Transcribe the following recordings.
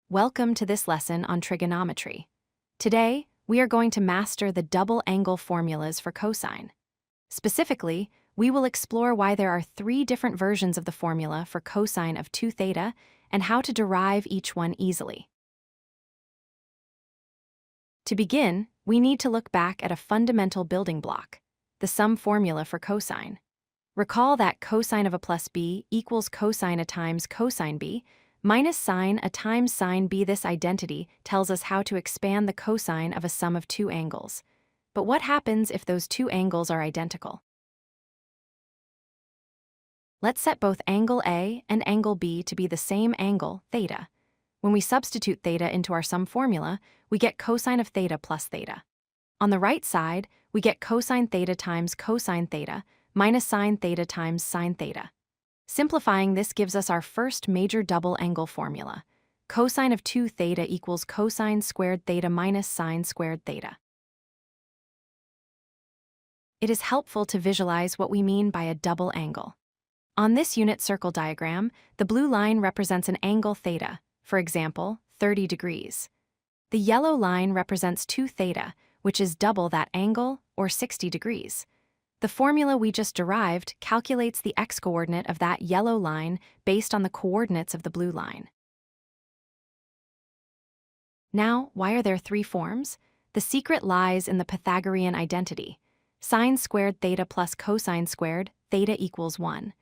Welcome to this lesson on trigonometry. Today, we are going to master the double angle formulas for cosine. Specifically, we will explore why there are three different versions of the formula for cosine of 2 theta and how to derive each one easily. To begin, we need to look back at a fundamental building block, the sum formula for cosine. Recall that cosine of a plus b equals cosine a times cosine b, minus sine a times sine b. This identity tells us how to expand the cosine of a sum of two angles. But what happens if those two angles are identical? Let's set both angle A and angle B to be the same angle, theta. When we substitute theta into our sum formula, we get cosine of theta plus theta. On the right side, we get cosine theta times cosine theta minus sine theta times sine theta. Simplifying this gives us our first major double angle formula. Cosine of 2 theta equals cosine squared theta minus sine squared theta. It is helpful to visualize what we mean by a double angle. On this unit circle diagram, the blue line represents an angle theta, for example, 30 degrees. The yellow line represents 2 theta, which is double that angle, or 60 degrees. The formula we just derived calculates the x-coordinate of that yellow line based on the coordinates of the blue line. Now, why are there three forms? The secret lies in the Pythagorean identity. Sine squared theta plus cosine squared theta equals 1.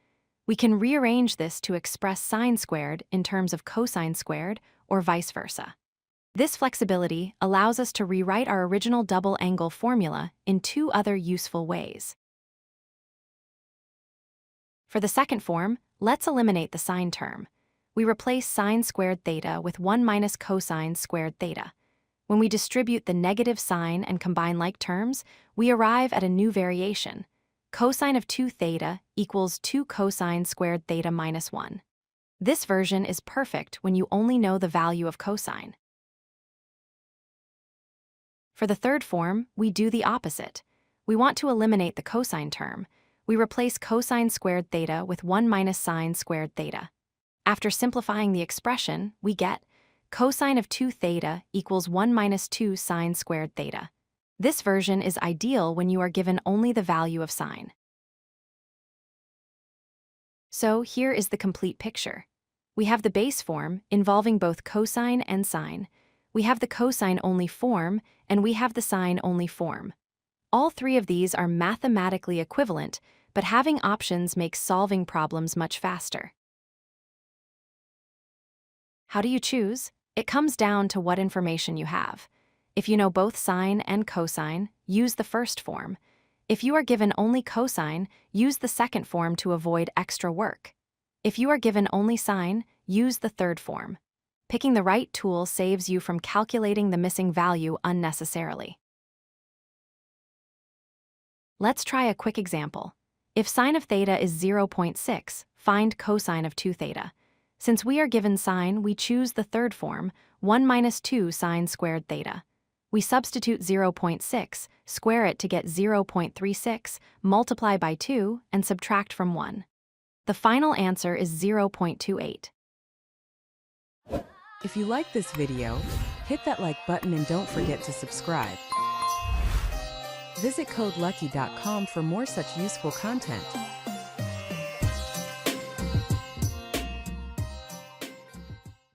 We can rearrange this to express sine squared in terms of cosine squared, or vice versa. This flexibility allows us to rewrite our original double angle formula in two other useful ways. For the second form, let's eliminate the sine term. We replace sine squared theta with 1 minus cosine squared theta. When we distribute the negative sign and combine like terms, we arrive at a new variation. Cosine of 2 theta equals 2 cosine squared theta minus 1. This version is perfect when you only know the value of cosine. For the third form, we do the opposite. We want to eliminate the cosine term. We replace cosine squared theta with 1 minus sine squared theta. After simplifying the expression, we get cosine of 2 theta equals 1 minus 2 sine squared theta. This version is ideal when you are given only the value of sine. So here is the complete picture. We have the base form involving both cosine and sine. We have the cosine only form, and we have the sine only form. All three of these are mathematically equivalent, but having options makes solving problems much faster. How do you choose? It comes down to what information you have. If you know both sine and cosine, use the first form. If you are given only cosine, use the second form to avoid extra work. If you are given only sine, use the third form. Picking the right tool saves you from calculating the missing value unnecessarily. Let's try a quick example. If sine of theta is 0.6, find cosine of 2 theta. Since we are given sine, we choose the third form, 1 minus 2 sine squared theta. We substitute 0.6, square it to get 0.36, multiply by 2, and subtract from 1. The final answer is 0.28. If you like this video, hit that like button and don't forget to subscribe. Visit codelucky.com for more such useful content.